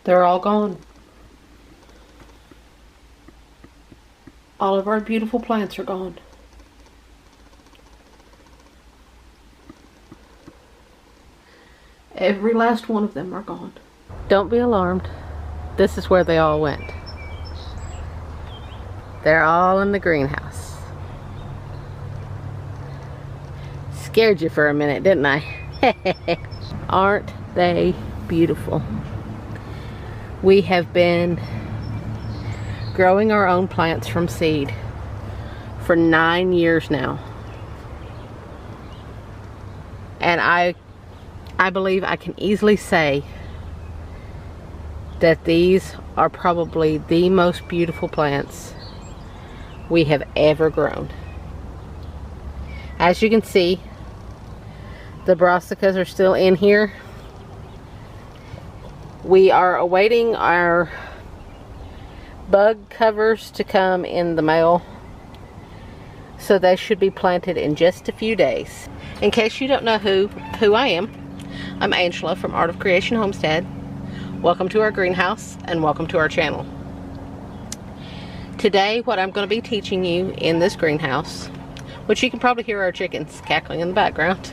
They're all gone. All of our beautiful plants are gone. Every last one of them are gone. Don't be alarmed. This is where they all went. They're all in the greenhouse. Scared you for a minute, didn't I? Aren't they beautiful? We have been growing our own plants from seed for 9 years now. And I believe I can easily say that these are probably the most beautiful plants we have ever grown. As you can see, the brassicas are still in here. We are awaiting our bug covers to come in the mail, so they should be planted in just a few days. In case you don't know who I am, I'm Angela from Art of Creation Homestead. Welcome to our greenhouse and welcome to our channel. Today, what I'm going to be teaching you in this greenhouse, which you can probably hear our chickens cackling in the background.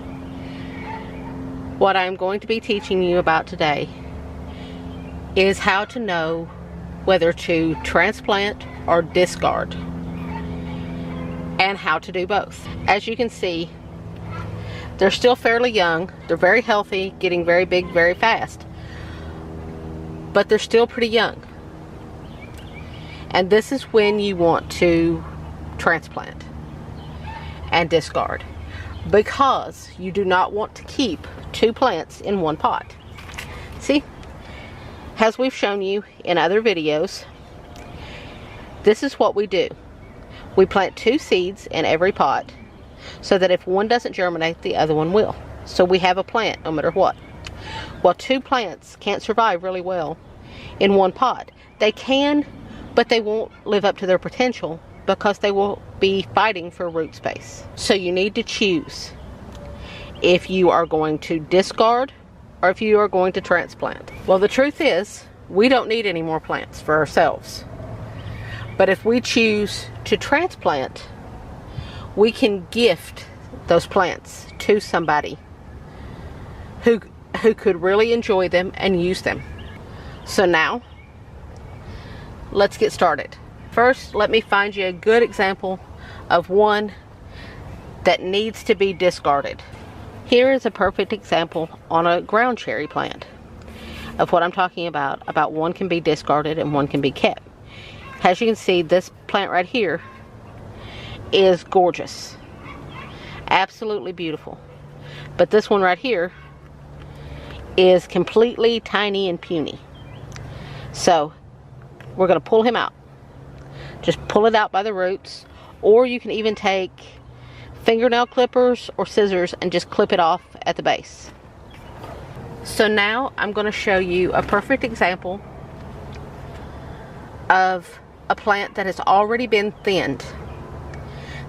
What I'm going to be teaching you about today is how to know whether to transplant or discard, and how to do both. As you can see, they're still fairly young. They're very healthy, getting very big very fast, but they're still pretty young. And this is when you want to transplant and discard, because you do not want to keep two plants in one pot. See, as we've shown you in other videos, this is what we do. We plant two seeds in every pot so that if one doesn't germinate, the other one will. So we have a plant no matter what. Well, two plants can't survive really well in one pot. They can, but they won't live up to their potential because they will be fighting for root space. So you need to choose if you are going to discard or if you are going to transplant. Well, the truth is, we don't need any more plants for ourselves. But if we choose to transplant, we can gift those plants to somebody who could really enjoy them and use them. So now, let's get started. First, let me find you a good example of one that needs to be discarded. Here is a perfect example on a ground cherry plant of what I'm talking about one can be discarded and one can be kept. As you can see, this plant right here is gorgeous. Absolutely beautiful. But this one right here is completely tiny and puny. So we're going to pull him out. Just pull it out by the roots, or you can even take fingernail clippers or scissors and just clip it off at the base. So now I'm going to show you a perfect example of a plant that has already been thinned,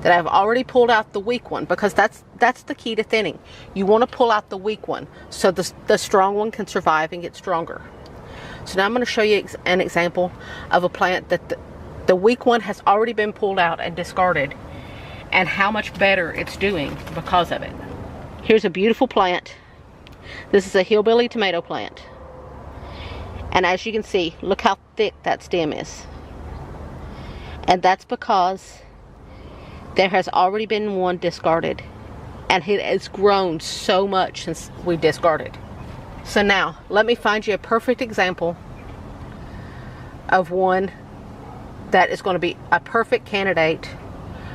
that I've already pulled out the weak one, because that's the key to thinning. You want to pull out the weak one so the strong one can survive and get stronger. So now I'm going to show you an example of a plant that the weak one has already been pulled out and discarded, and how much better it's doing because of it. Here's a beautiful plant. This is a hillbilly tomato plant. And as you can see, look how thick that stem is. And that's because there has already been one discarded, and it has grown so much since we discarded. So now, let me find you a perfect example of one that is going to be a perfect candidate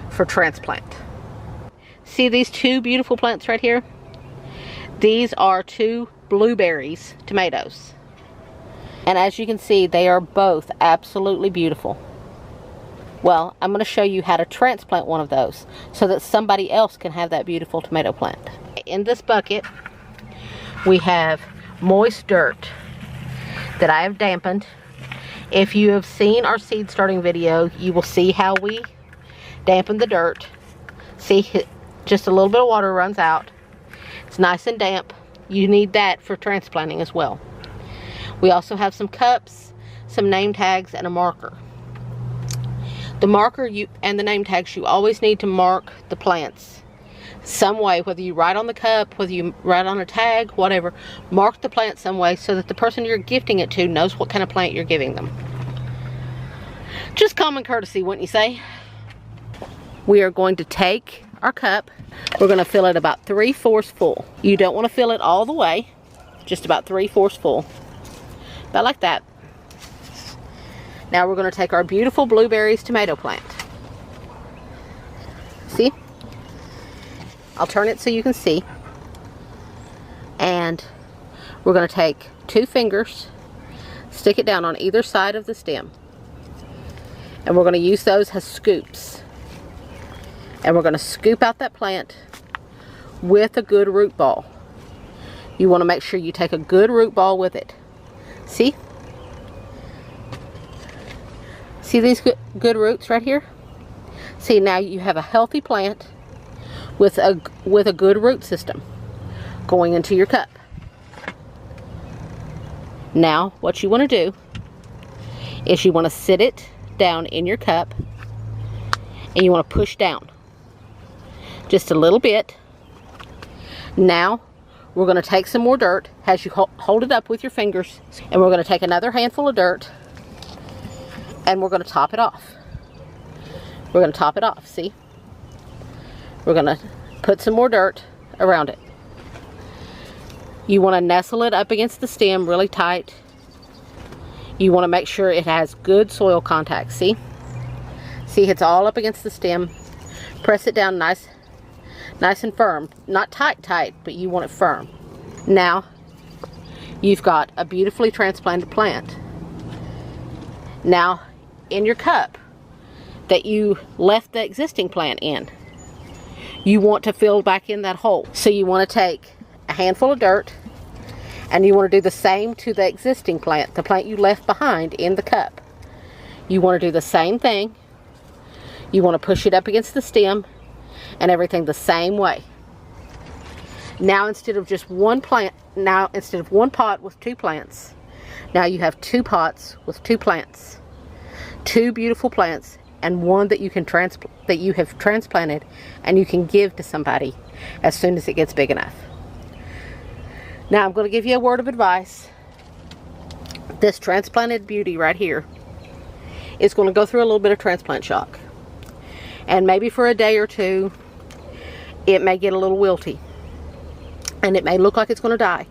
for transplant. See these two beautiful plants right here? These are two blueberries tomatoes. And as you can see, they are both absolutely beautiful. Well, I'm going to show you how to transplant one of those so that somebody else can have that beautiful tomato plant. In this bucket, we have moist dirt that I have dampened. If you have seen our seed starting video, you will see how we dampen the dirt. See, just a little bit of water runs out. It's nice and damp. You need that for transplanting as well. We also have some cups, some name tags, and a marker. The marker and the name tags, you always need to mark the plants some way, whether you write on the cup, whether you write on a tag, whatever. Mark the plant some way so that the person you're gifting it to knows what kind of plant you're giving them. Just common courtesy, wouldn't you say? We are going to take our cup. We're going to fill it about 3/4 full. You don't want to fill it all the way, just about 3/4 full. About like that. Now we're going to take our beautiful blueberries tomato plant. See? I'll turn it so you can see. And we're going to take 2 fingers, stick it down on either side of the stem. And we're going to use those as scoops. And we're going to scoop out that plant with a good root ball. You want to make sure you take a good root ball with it. See? See these good roots right here? See, now you have a healthy plant with a good root system going into your cup. Now, what you want to do is you want to sit it down in your cup and you want to push down just a little bit. Now we're going to take some more dirt as you hold it up with your fingers, and we're going to take another handful of dirt and we're going to top it off. We're going to top it off, see? We're going to put some more dirt around it. You want to nestle it up against the stem really tight. You want to make sure it has good soil contact, see? See, it's all up against the stem. Press it down nice and firm. Not tight, but you want it firm. Now, you've got a beautifully transplanted plant. Now, in your cup that you left the existing plant in, you want to fill back in that hole. So you want to take a handful of dirt and you want to do the same to the existing plant, the plant you left behind in the cup. You want to do the same thing. You want to push it up against the stem and everything the same way. Now instead of just one plant, instead of one pot with 2 plants, now you have 2 pots with 2 plants. 2 beautiful plants, and one that you have transplanted and you can give to somebody as soon as it gets big enough. Now I'm going to give you a word of advice. This transplanted beauty right here is going to go through a little bit of transplant shock. And maybe for a day or 2, it may get a little wilty. And it may look like it's going to die.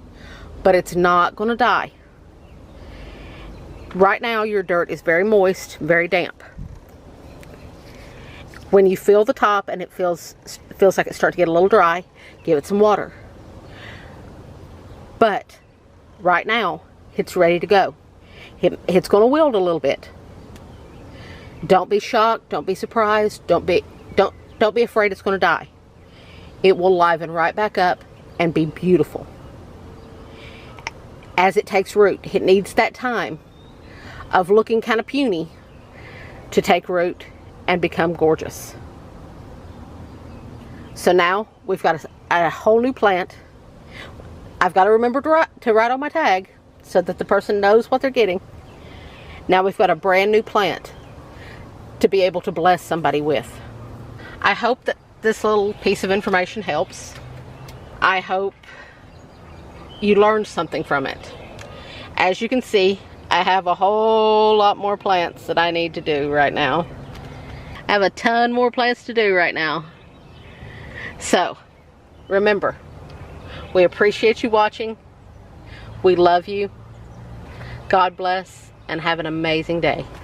But it's not going to die. Right now your dirt is very moist, very damp. When you feel the top and it feels like it's starting to get a little dry, give it some water. But right now it's ready to go. It's going to wilt a little bit. Don't be shocked, don't be surprised, don't be afraid it's going to die. It will liven right back up and be beautiful. As it takes root, it needs that time of looking kind of puny to take root and become gorgeous. So now we've got a whole new plant. I've got to remember to write on my tag so that the person knows what they're getting. Now we've got a brand new plant to be able to bless somebody with. I hope that this little piece of information helps. I hope you learned something from it. As you can see, I have a whole lot more plants that I need to do right now. I have a ton more plants to do right now. So, remember, we appreciate you watching. We love you. God bless, and have an amazing day.